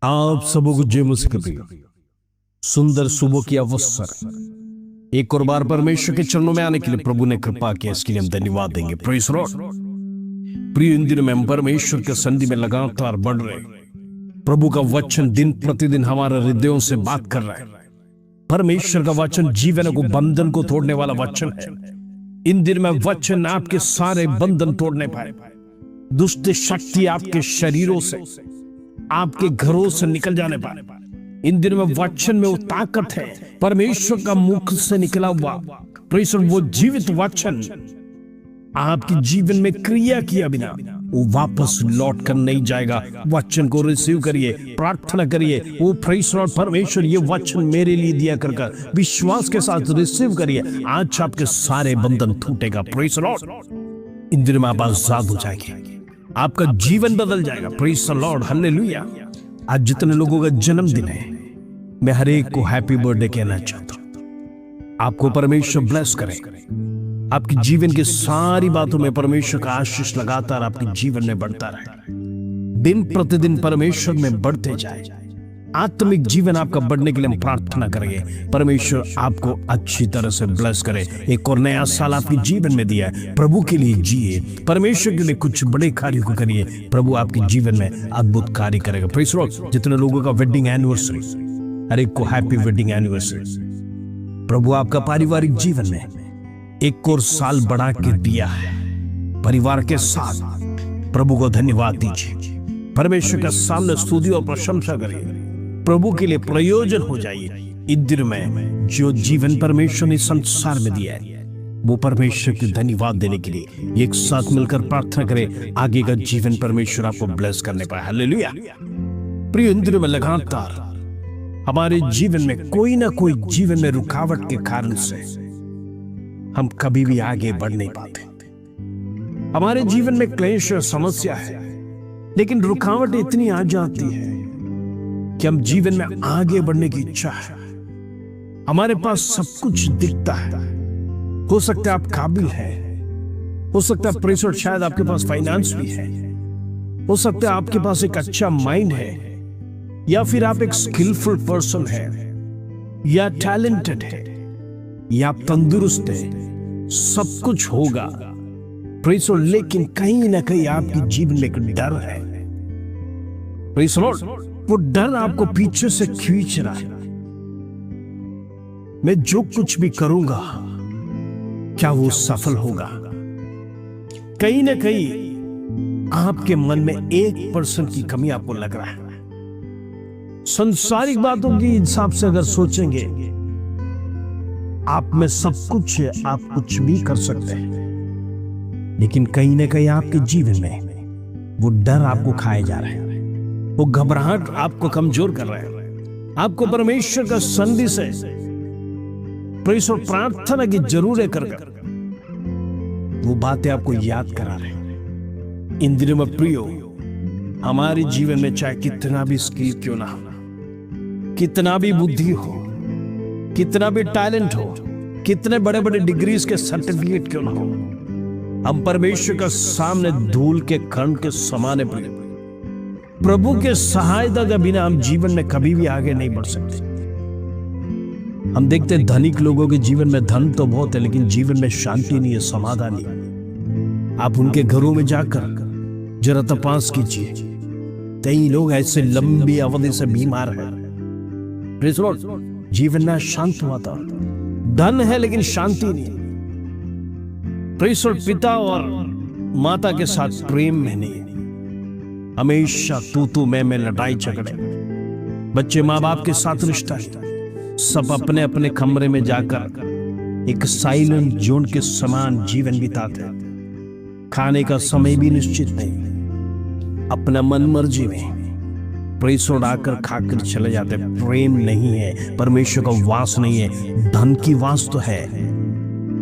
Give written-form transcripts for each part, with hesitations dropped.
आप सबों को जय मसीह की सुंदर सुबह की अवसर एक और बार परमेश्वर के चरणों में आने के लिए प्रभु ने कृपा की, इसके लिए हम धन्यवाद देंगे। Praise Lord. प्रिय, इन दिनों में हम परमेश्वर के सन्निधि में लगातार बढ़ रहे हैं। प्रभु का वचन दिन प्रतिदिन हमारे हृदयों से बात कर रहा है। परमेश्वर का वचन जीवन को, बंधन को तोड़ने वाला वचन है। इन दिनों में वचन आपके सारे बंधन तोड़ने पाए, दुष्ट शक्ति आपके शरीरों से, आपके घरों से निकल जाने पाए। इन दिनों में वचन में वो ताकत है, परमेश्वर का मुख से निकला हुआ परमेश्वर, वो जीवित वचन आपके जीवन में क्रिया किया बिना वो वापस लौट कर नहीं जाएगा। वचन को रिसीव करिए, प्रार्थना करिए। वो परमेश्वर ये वचन मेरे लिए दिया कर विश्वास के साथ रिसीव करिए। आज आपके सारे बंधन टूटेगा। Praise Lord. इन दिनों में आप आजाद हो जाएंगे, आपका जीवन बदल जाएगा। Praise Lord, hallelujah. आज जितने लोगों का जन्मदिन है, मैं हर एक को हैप्पी बर्थडे कहना चाहता हूं। आपको परमेश्वर ब्लेस करे, आपके जीवन की सारी बातों में परमेश्वर का आशीष लगातार आपके जीवन में बढ़ता रहे, दिन प्रतिदिन परमेश्वर में बढ़ते जाए। आत्मिक जीवन आपका बढ़ने के लिए हम प्रार्थना करेंगे। परमेश्वर आपको अच्छी तरह से ब्लेस करे। एक और नया साल आपके जीवन में दिया है, प्रभु के लिए जिए, परमेश्वर के लिए कुछ बड़े कार्यों को करिए। प्रभु आपके जीवन में अद्भुत कार्य करेगा। Praise Lord. जितने लोगों का वेडिंग एनिवर्सरी, हर एक को हैप्पी वेडिंग एनिवर्सरी। प्रभु आपका पारिवारिक जीवन में एक और साल बढ़ा के दिया है। परिवार के साथ प्रभु को धन्यवाद दीजिए। परमेश्वर का सामने स्तुति और प्रशंसा करिए। प्रभु के लिए प्रयोजन हो जाइए। इन दिनों में जो जीवन परमेश्वर ने संसार में दिया है, वो परमेश्वर के धन्यवाद देने के लिए एक साथ मिलकर प्रार्थना करें। आगे का जीवन परमेश्वर आपको ब्लेस करने पाए। हालेलुया। प्रिय, इन दिनों में लगातार हमारे जीवन में कोई ना कोई जीवन में रुकावट के कारण से हम कभी भी आगे बढ़ नहीं पाते। हमारे जीवन में क्लेश और समस्या है, लेकिन रुकावट इतनी आ जाती है कि हम जीवन में आगे बढ़ने की इच्छा है। हमारे पास सब कुछ दिखता है, हो सकता है आप काबिल हैं, हो सकता है प्रेशर, शायद आपके पास फाइनेंस भी है, हो सकता है आपके पास एक अच्छा माइंड है, या फिर आप एक स्किलफुल पर्सन है, या टैलेंटेड है, या आप तंदुरुस्त है। सब कुछ होगा प्रेशर, लेकिन कहीं ना कहीं आपके जीवन में एक डर है। प्रेशर, वो डर आपको पीछे से खींच रहा है। मैं जो कुछ भी करूंगा, क्या वो सफल होगा? कहीं ना कहीं आपके मन में 1% की कमी आपको लग रहा है। सांसारिक बातों के हिसाब से अगर सोचेंगे, आप में सब कुछ है, आप कुछ भी कर सकते हैं, लेकिन कहीं ना कहीं आपके जीवन में वो डर आपको खाए जा रहा है। वो घबराहट आपको कमजोर कर रहा है। आपको परमेश्वर का सन्निधि से प्रार्थना की जरूरत कर वो बातें आपको याद करा रहे हैं। इन दिनों में प्रियो, हमारे जीवन में चाहे कितना भी स्किल क्यों ना हो, कितना भी बुद्धि हो, कितना भी टैलेंट हो, कितने बड़े बड़े डिग्रीज के सर्टिफिकेट क्यों ना हो, हम परमेश्वर का सामने धूल के कण के समान है। प्रभु के सहायता के बिना हम जीवन में कभी भी आगे नहीं बढ़ सकते। हम देखते हैं धनिक लोगों के जीवन में धन तो बहुत है, लेकिन जीवन में शांति नहीं है, समाधान नहीं। आप उनके घरों में जाकर जरा तपास कीजिए, कई लोग ऐसे लंबी अवधि से बीमार हैं। Praise Lord. जीवन में शांत हुआ, धन है लेकिन शांति नहीं। Praise Lord. पिता और माता के साथ प्रेम में नहीं, हमेशा तू मैं लड़ाई झगड़े। बच्चे माँ बाप के साथ रिश्ता है, सब अपने अपने कमरे में जाकर एक साइलेंट जोन के समान जीवन बिताते हैं। खाने का समय भी निश्चित नहीं, अपना मन मर्जी में प्रेशर आकर खाकर चले जाते। प्रेम नहीं है, परमेश्वर का वास नहीं है। धन की वास तो है,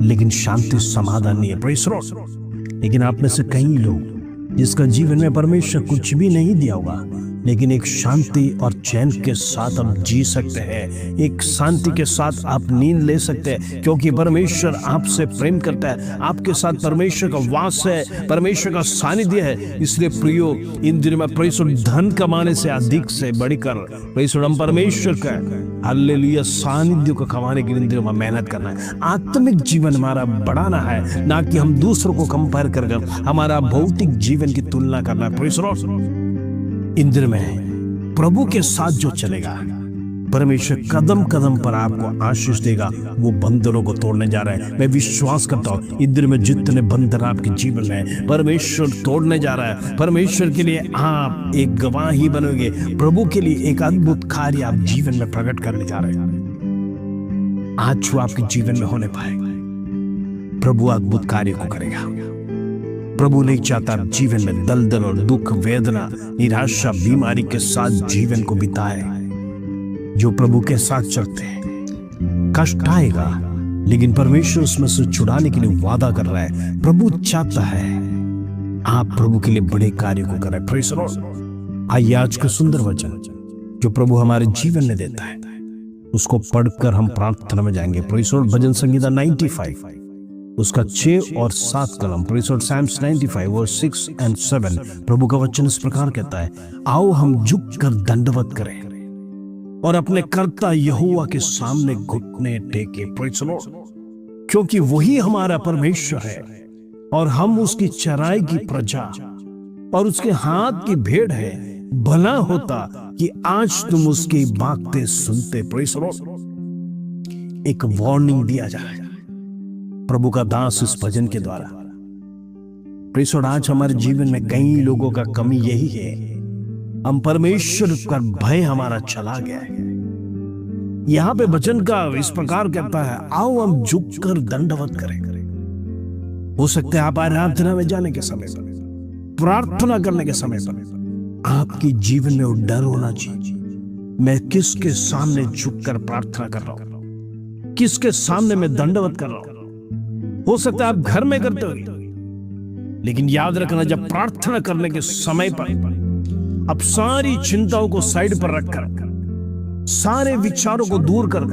लेकिन शांति समाधान नहीं है। प्रेशर। लेकिन आप में से कई लोग जिसका जीवन में परमेश्वर कुछ भी नहीं दिया होगा, लेकिन एक शांति और चैन के साथ आप जी सकते हैं, एक शांति के साथ आप नींद ले सकते हैं, क्योंकि परमेश्वर आपसे प्रेम करता है, आपके साथ परमेश्वर का वास है, परमेश्वर का सानिध्य है। इसलिए प्रियो, इन दिनों में परमेश्वर धन कमाने से अधिक से बढ़कर परमेश्वर हम परमेश्वर का हालेलुया सानिध्य को कमाने के लिए इन दिनों में मेहनत करना है। आत्मिक जीवन हमारा बढ़ाना है, ना कि हम दूसरों को कंपेयर कर हमारा भौतिक जीवन की तुलना करना है। इन दिनों में प्रभु के साथ जो चलेगा, परमेश्वर कदम कदम पर आपको आशीष देगा। वो बंधनों को तोड़ने जा रहा है। मैं विश्वास करता हूं इन दिनों में जितने बंधन आपके जीवन में परमेश्वर तोड़ने जा रहा है, परमेश्वर के लिए आप एक गवाही बनोगे, प्रभु के लिए एक अद्भुत कार्य आप जीवन में प्रकट करने जा रहे हैं। आज वो आपके जीवन में होने पाएगा, प्रभु अद्भुत कार्य को करेगा। प्रभु नहीं चाहता जीवन में दलदल और दुख, वेदना, निराशा, बीमारी के साथ जीवन को बिताए। जो प्रभु के साथ चलते हैं, कष्ट आएगा, लेकिन परमेश्वर उसमें से छुड़ाने के लिए वादा कर रहा है। प्रभु चाहता है आप प्रभु के लिए बड़े कार्य को करें। Praise the Lord. आइए आज का सुंदर वचन जो प्रभु हमारे जीवन में देता है, उसको पढ़कर हम प्रार्थना में जाएंगे। Praise the lord. भजन संगीता 95 उसका 6 और 7 कलम। Praise the lord. Psalms 95 verse 6 and 7। प्रभु का वचन इस प्रकार कहता है, आओ हम झुककर दंडवत करें और अपने कर्ता यहोवा के सामने घुटने टेके। Praise the Lord. क्योंकि वही हमारा परमेश्वर है और हम उसकी चराई की प्रजा और उसके हाथ की भेड़ है। भला होता कि आज तुम उसकी बातें सुनते। Praise the Lord. एक वार्निंग दिया जाए प्रभु का दास इस भजन के द्वारा। Praise the Lord. आज हमारे जीवन में कई लोगों का कमी यही है, हम परमेश्वर का भय हमारा चला गया है। यहां पे वचन का इस प्रकार कहता है, आओ हम झुककर दंडवत करें। हो सकता है आप आराधना में जाने के समय पर, प्रार्थना करने के समय पर आपके जीवन में वो डर होना चाहिए, मैं किसके सामने झुककर प्रार्थना कर रहा हूं, किसके सामने मैं दंडवत कर रहा हूं। हो सकता है आप घर में करते हो, लेकिन याद रखना जब प्रार्थना करने के समय पर अब सारी चिंताओं को साइड पर रखकर, सारे विचारों को दूर कर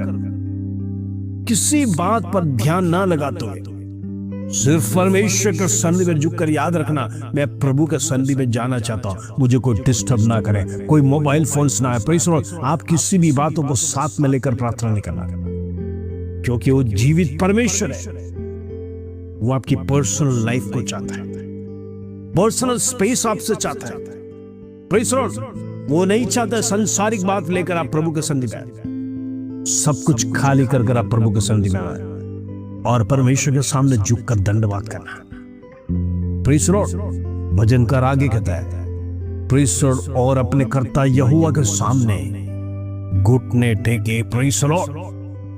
किसी बात पर ध्यान ना लगाते हुए सिर्फ परमेश्वर के सन्निधि में झुककर याद रखना, मैं प्रभु के सन्निधि में जाना चाहता हूं, मुझे कोई डिस्टर्ब ना करे, कोई मोबाइल फोन्स ना है। Praise the Lord. आप किसी भी बातों को साथ में लेकर प्रार्थना नहीं करना, क्योंकि वो जीवित परमेश्वर है। वो आपकी पर्सनल लाइफ को चाहता है, पर्सनल स्पेस आपसे चाहता है। Praise the Lord. वो नहीं चाहता संसारिक बात लेकर आप प्रभु के सन्निधि में आए। सब कुछ खाली कर आप प्रभु के सन्निधि में आए और परमेश्वर के सामने झुककर दंडवत करना। Praise the Lord. भजनकार आगे कहता है, प्रेज़ द लॉर्ड, और अपने कर्ता यहोवा के सामने घुटने टेके। Praise the Lord.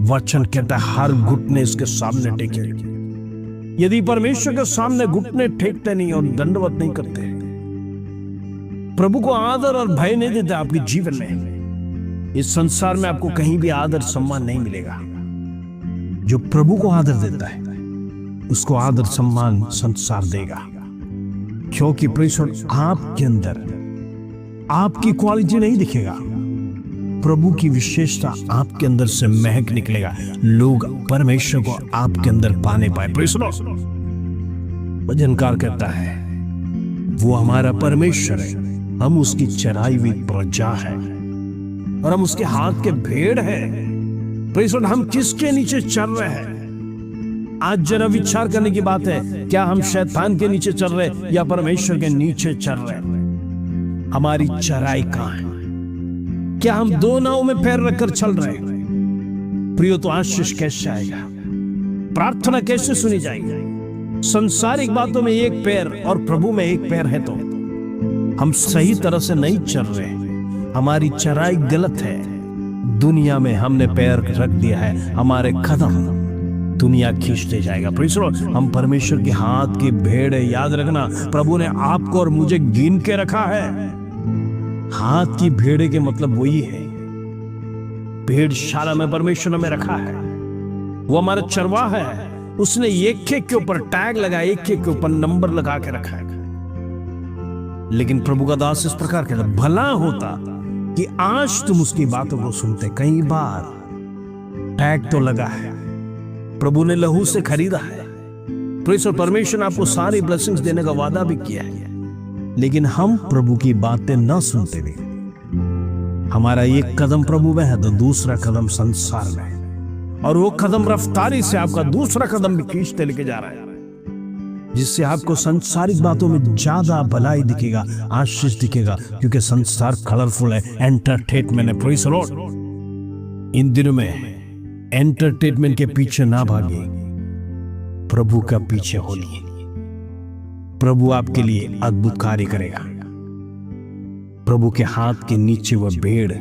वचन कहता है हर घुटने इसके सामने टेके। यदि परमेश्वर के सामने घुटने टेकते नहीं और दंडवत नहीं करते, प्रभु को आदर और भय नहीं देते आपके जीवन में, इस संसार में आपको कहीं भी आदर सम्मान नहीं मिलेगा। जो प्रभु को आदर देता है उसको आदर सम्मान संसार देगा, क्योंकि प्रेज़ द लॉर्ड आपके अंदर आपकी क्वालिटी नहीं दिखेगा, प्रभु की विशेषता आपके अंदर से महक निकलेगा। लोग परमेश्वर को आपके अंदर पाने पाए। Praise the Lord. भजनकार कहता है वो हमारा परमेश्वर है, हम उसकी चराई हुई प्रजा है और हम उसके हाथ के भेड़ है। Praise the Lord. हम किसके नीचे चल रहे हैं? आज जरा विचार करने की बात है, क्या हम शैतान के नीचे चल रहे हैं या परमेश्वर के नीचे चल रहे हैं? हमारी चराई कहां है? क्या हम दो नाव में पैर रखकर चल रहे हैं? प्रियो, तो आशीष कैसे आएगा? प्रार्थना कैसे सुनी जाएगी? संसारिक बातों में एक पैर और प्रभु में एक पैर है, तो हम सही तरह से नहीं चल रहे। हमारी चराई गलत है। दुनिया में हमने पैर रख दिया है, हमारे कदम दुनिया खींचते जाएगा। Praise the Lord. हम परमेश्वर के हाथ की भेड़ है। याद रखना, प्रभु ने आपको और मुझे गिन के रखा है। हाथ की भेड़ के मतलब वही है, भेड़शाला में परमेश्वर में रखा है। वो हमारा चरवाहा है। उसने एक एक के ऊपर टैग लगा, एक एक के ऊपर नंबर लगा के रखा है। लेकिन प्रभु का दास इस प्रकार कहता, भला होता कि आज तुम उसकी बातों को सुनते। कई बार टैग तो लगा है, प्रभु ने लहू से खरीदा है, प्रेस और परमेश्वर ने आपको सारी ब्लेसिंग्स देने का वादा भी किया है, लेकिन हम प्रभु की बातें न सुनते भी। हमारा एक कदम प्रभु में है तो दूसरा कदम संसार में है, और वो कदम रफ्तारी से आपका दूसरा कदम भी खींचते लेके जा रहा है, जिससे आपको संसारिक बातों में ज्यादा भलाई दिखेगा, आशीष दिखेगा, क्योंकि संसार कलरफुल है, एंटरटेनमेंट है। Praise the Lord. इन दिनों में एंटरटेनमेंट के पीछे ना भागे, प्रभु का पीछे होलिए। प्रभु आपके लिए अद्भुत कार्य करेगा। प्रभु के हाथ के नीचे वह भेड़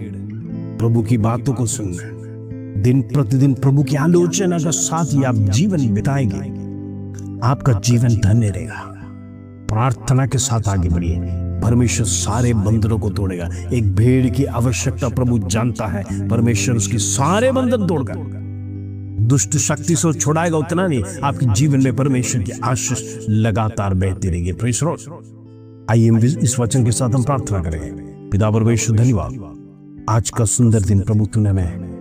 प्रभु की बातों को सुनना, दिन प्रतिदिन प्रभु की आलोचना का साथ ही आप जीवन बिताएंगे, आपका जीवन धन्य रहेगा। प्रार्थना के साथ आगे बढ़िए, परमेश्वर सारे बंधनों को तोड़ेगा। एक भेड़ की आवश्यकता प्रभु जानता है, परमेश्वर उसकी सारे बंधन तोड़ेगा, दुष्ट शक्ति से छुड़ाएगा। उतना नहीं, आपके जीवन में परमेश्वर की आशीष लगातार बहती रहेगी। Praise the Lord. आइए इस वचन के साथ हम प्रार्थना करें। पिता परमेश्वर, धन्यवाद आज का सुंदर दिन प्रभु तूने हमें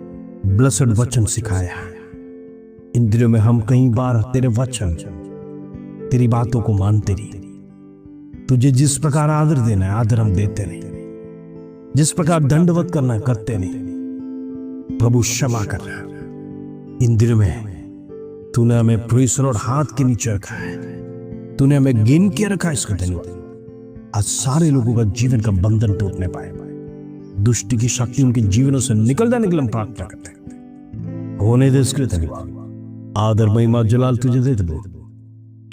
ब्लेस्ड वचन सिखाया। इन दिनों में हम कई बार तेरे वचन, तेरी बातों को मानते नहीं, तुझे जिस प्रकार आदर देना है आदर हम देते नहीं, जिस प्रकार दंडवत करना है करते नहीं। प्रभु क्षमा करना। इन दिनों में तूने हमें प्रेज़ द लॉर्ड हाथ के नीचे रखा है, तूने हमें गिन के रखा है। इसका धन्यवाद। आज सारे लोगों का जीवन का बंधन टूटने पाए, दुष्ट की शक्ति उनके जीवनों से निकल जाने के लिए हम प्रार्थना करते हैं। होने दे इसके लिए धन्यवाद। आदर महिमा जलाल तुझे देते दो।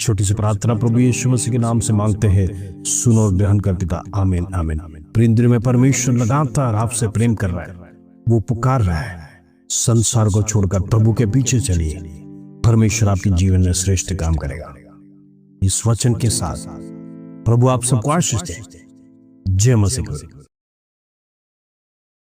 छोटी सी प्रार्थना प्रभु यीशु मसीह के नाम से मांगते हैं, सुनो और ग्रहण कर पिता। आमीन आमीन। प्रेम दिल में परमेश्वर लगातार आपसे प्रेम कर रहा है, वो पुकार रहा है, संसार को छोड़कर प्रभु के पीछे चलिए। परमेश्वर आपके जीवन में श्रेष्ठ काम करेगा। इस वचन के साथ प्रभु आप सबको आशीष दे। जय मसीह।